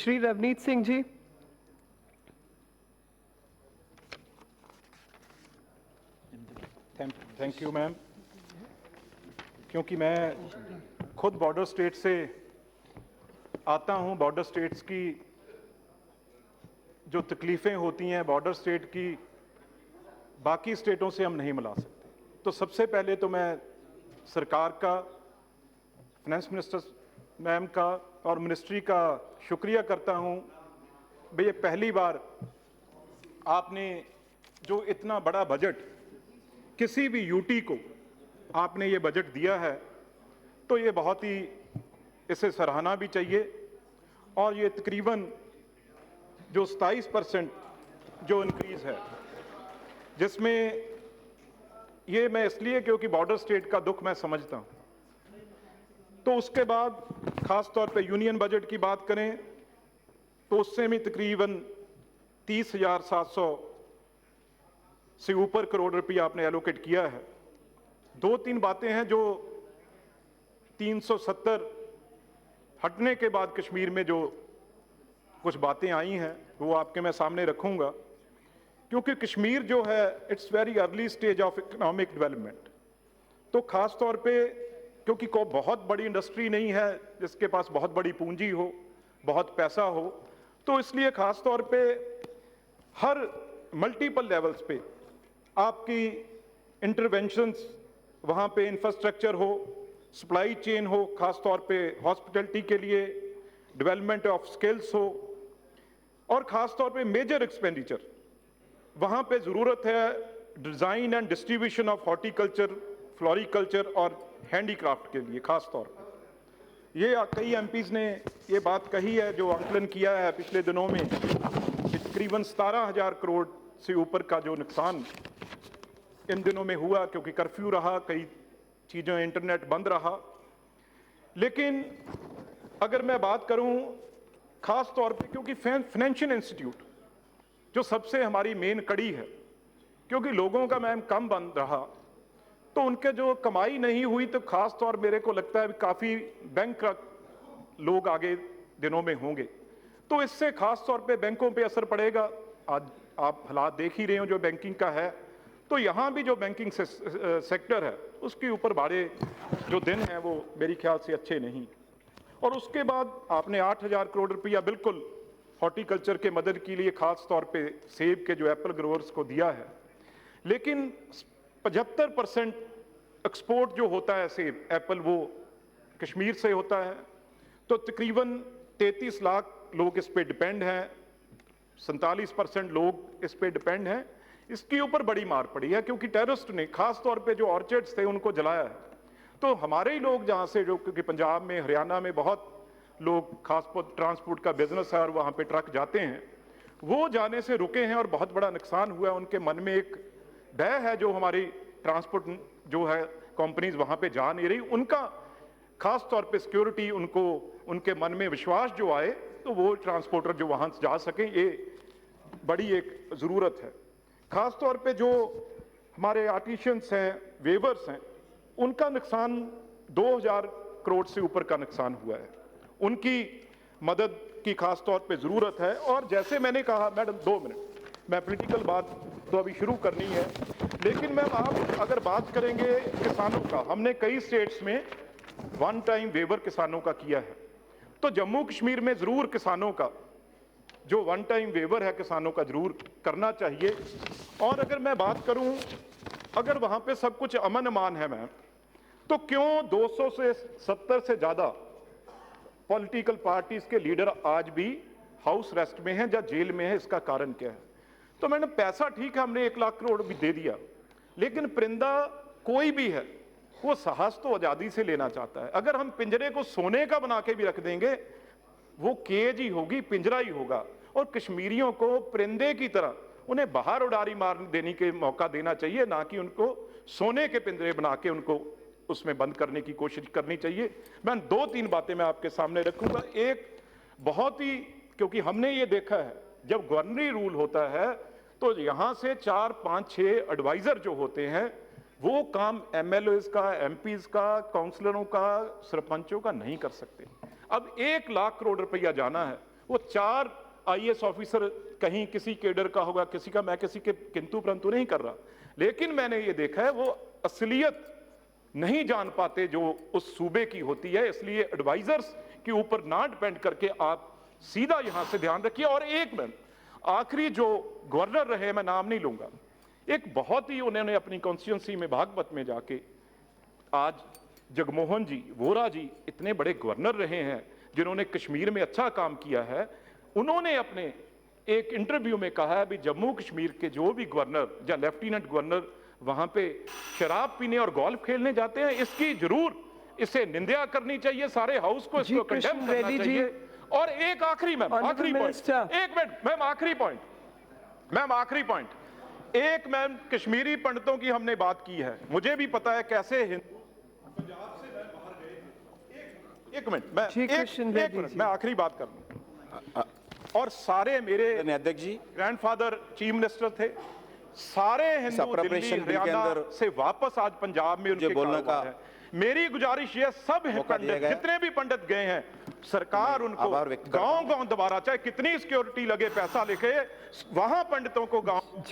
Shri Ravneet Singh ji. Thank you ma'am. क्योंकि मैं खुद बॉर्डर स्टेट से आता हूं, बॉर्डर स्टेट्स की जो तकलीफ़ें होती हैं बॉर्डर स्टेट की बाकी स्टेटों से हम नहीं मिला सकते। तो सबसे पहले तो मैं सरकार का, फाइनेंस मिनिस्टर मैम का और मिनिस्ट्री का शुक्रिया करता हूं। भाई ये पहली बार आपने जो इतना बड़ा बजट किसी भी यूटी को आपने ये बजट दिया है, तो ये बहुत ही इसे सराहना भी चाहिए। और ये तकरीबन जो 27% जो इंक्रीज़ है, जिसमें ये मैं इसलिए क्योंकि बॉर्डर स्टेट का दुख मैं समझता हूँ। तो उसके बाद ख़ास तौर पे यूनियन बजट की बात करें तो उससे भी तकरीबन 30,700 से ऊपर करोड़ रुपया आपने एलोकेट किया है। दो तीन बातें हैं जो 370 हटने के बाद कश्मीर में जो कुछ बातें आई हैं वो आपके मैं सामने रखूंगा, क्योंकि कश्मीर जो है it's very early stage of economic development. तो ख़ास तौर पे क्योंकि कोई बहुत बड़ी इंडस्ट्री नहीं है जिसके पास बहुत बड़ी पूंजी हो, बहुत पैसा हो, तो इसलिए ख़ास तौर पे हर मल्टीपल लेवल्स पे आपकी इंटरवेंशंस, वहाँ पे इंफ्रास्ट्रक्चर हो, सप्लाई चेन हो, ख़ास तौर पे हॉस्पिटलिटी के लिए डेवलपमेंट ऑफ स्किल्स हो, और ख़ास तौर पे मेजर एक्सपेंडिचर वहाँ पे ज़रूरत है design and distribution of horticulture, floriculture और हैंडीक्राफ्ट के लिए ख़ास तौर पे। ये कई एमपीज़ ने ये बात कही है, जो आंकलन किया है पिछले दिनों में कि तकरीबन 17,000 करोड़ से ऊपर का जो नुकसान इन दिनों में हुआ, क्योंकि कर्फ्यू रहा, कई चीज़ें, इंटरनेट बंद रहा। लेकिन अगर मैं बात करूं ख़ास तौर पे क्योंकि फाइनेंशियल इंस्टीट्यूट जो सबसे हमारी मेन कड़ी है, क्योंकि लोगों का मैम कम बंद रहा तो उनके जो कमाई नहीं हुई, तो ख़ास तौर मेरे को लगता है काफ़ी बैंक लोग आगे दिनों में होंगे। तो इससे ख़ास तौर पे बैंकों पे असर पड़ेगा। आज आप हालात देख ही रहे हो जो बैंकिंग का है, तो यहाँ भी जो बैंकिंग सेक्टर है उसके ऊपर बड़े जो दिन हैं वो मेरी ख्याल से अच्छे नहीं। और उसके बाद आपने 8,000 करोड़ रुपया बिल्कुल हॉर्टिकल्चर के मदद के लिए ख़ास तौर पे सेब के जो एप्पल ग्रोवर्स को दिया है। लेकिन 75% एक्सपोर्ट जो होता है सेब, एप्पल, वो कश्मीर से होता है। तो तकरीबन 33 लाख लोग इस पे डिपेंड हैं, 47% लोग इस पे डिपेंड हैं। इसके ऊपर बड़ी मार पड़ी है क्योंकि टेररिस्ट ने ख़ास तौर पे जो ऑर्चर्ड्स थे उनको जलाया है। तो हमारे ही लोग जहाँ से, जो क्योंकि पंजाब में, हरियाणा में बहुत लोग खास ट्रांसपोर्ट का बिजनेस है और वहाँ पे ट्रक जाते हैं, वो जाने से रुके हैं और बहुत बड़ा नुकसान हुआ है। उनके मन में एक भय है, जो हमारी ट्रांसपोर्ट जो है कंपनीज वहाँ पे जा नहीं रही, उनका खास तौर पे सिक्योरिटी, उनको उनके मन में विश्वास जो आए तो वो ट्रांसपोर्टर जो वहाँ जा सकें, ये बड़ी एक ज़रूरत है। ख़ास तौर पे जो हमारे आर्टिशियंस हैं, वेवर्स हैं, उनका नुकसान 2,000 करोड़ से ऊपर का नुकसान हुआ है। उनकी मदद की खास तौर पे ज़रूरत है। और जैसे मैंने कहा, मैडम 2 मिनट, मैं पॉलिटिकल बात तो अभी शुरू करनी है, लेकिन मैम आप अगर बात करेंगे किसानों का, हमने कई स्टेट्स में वन टाइम वेवर किसानों का किया है। तो जम्मू कश्मीर में ज़रूर किसानों का जो वन टाइम वेवर है किसानों का ज़रूर करना चाहिए। और अगर मैं बात करूं, अगर वहाँ पे सब कुछ अमन अमान है मैम, तो क्यों 200 से 70 से ज़्यादा पॉलिटिकल पार्टीज के लीडर आज भी हाउस अरेस्ट में हैं या जेल में हैं? इसका कारण क्या है? तो मैंने पैसा ठीक है, हमने 1 लाख करोड़ भी दे दिया, लेकिन परिंदा कोई भी है वो साहस तो आज़ादी से लेना चाहता है। अगर हम पिंजरे को सोने का बना के भी रख देंगे, वो केज ही होगी, पिंजरा ही होगा। और कश्मीरियों को परिंदे की तरह उन्हें बाहर उड़ारी मार देने के मौका देना चाहिए, ना कि उनको सोने के पिंजरे बना के उनको उसमें बंद करने की कोशिश करनी चाहिए। मैं 2-3 बातें मैं आपके सामने रखूंगा। एक बहुत ही, क्योंकि हमने ये देखा है जब गवर्नरी रूल होता है तो यहाँ से 4, 5, 6 एडवाइजर जो होते हैं वो काम एमएलएज का, एमपीज का, काउंसलरों का, सरपंचों का नहीं कर सकते। अब 1 लाख करोड़ रुपया जाना है वो 4 आईएएस ऑफिसर कहीं किसी केडर का होगा, किसी का, मैं किसी के किंतु परंतु नहीं कर रहा, लेकिन मैंने ये देखा है वो असलियत नहीं जान पाते जो उस सूबे की होती है। इसलिए एडवाइजर्स के ऊपर ना डिपेंड करके आप सीधा यहां से ध्यान रखिए। और एक मिनट, आखिरी जो गवर्नर रहे, मैं नाम नहीं लूंगा, एक बहुत ही उन्होंने अपनी कॉन्स्टिट्यूंसी में भागवत में जाके, आज जगमोहन जी, वोरा जी इतने बड़े गवर्नर रहे हैं जिन्होंने कश्मीर में अच्छा काम किया है। उन्होंने अपने एक इंटरव्यू में कहा है भी जम्मू कश्मीर के जो भी गवर्नर या लेफ्टिनेंट गवर्नर वहां पे शराब पीने और गोल्फ खेलने जाते हैं, इसकी जरूर इसे निंदा करनी चाहिए, सारे हाउस को इसको कंडेम करना चाहिए। और एक आखिरी मैम, आखिरी पॉइंट, एक मिनट मैम, आखिरी पॉइंट मैम, आखिरी पॉइंट, एक मैम, कश्मीरी पंडितों की हमने बात की है, मुझे भी पता है कैसे हिंदू पंजाब से मैं बाहर गए। एक मिनट मैं, एक मिनट मैं आखिरी बात कर लूं। और सारे मेरे अध्यक्ष जी ग्रैंडफादर चीफ मिनिस्टर थे, सारे हिंदू दिल्ली हरियाणा से वापस आज पंजाब में उनके बोलने का है। मेरी गुजारिश ये सब पंडित जितने भी पंडित गए हैं, सरकार उनको गांव-गांव दोबारा, चाहे कितनी सिक्योरिटी लगे, पैसा लेके वहां पंडितों को गांव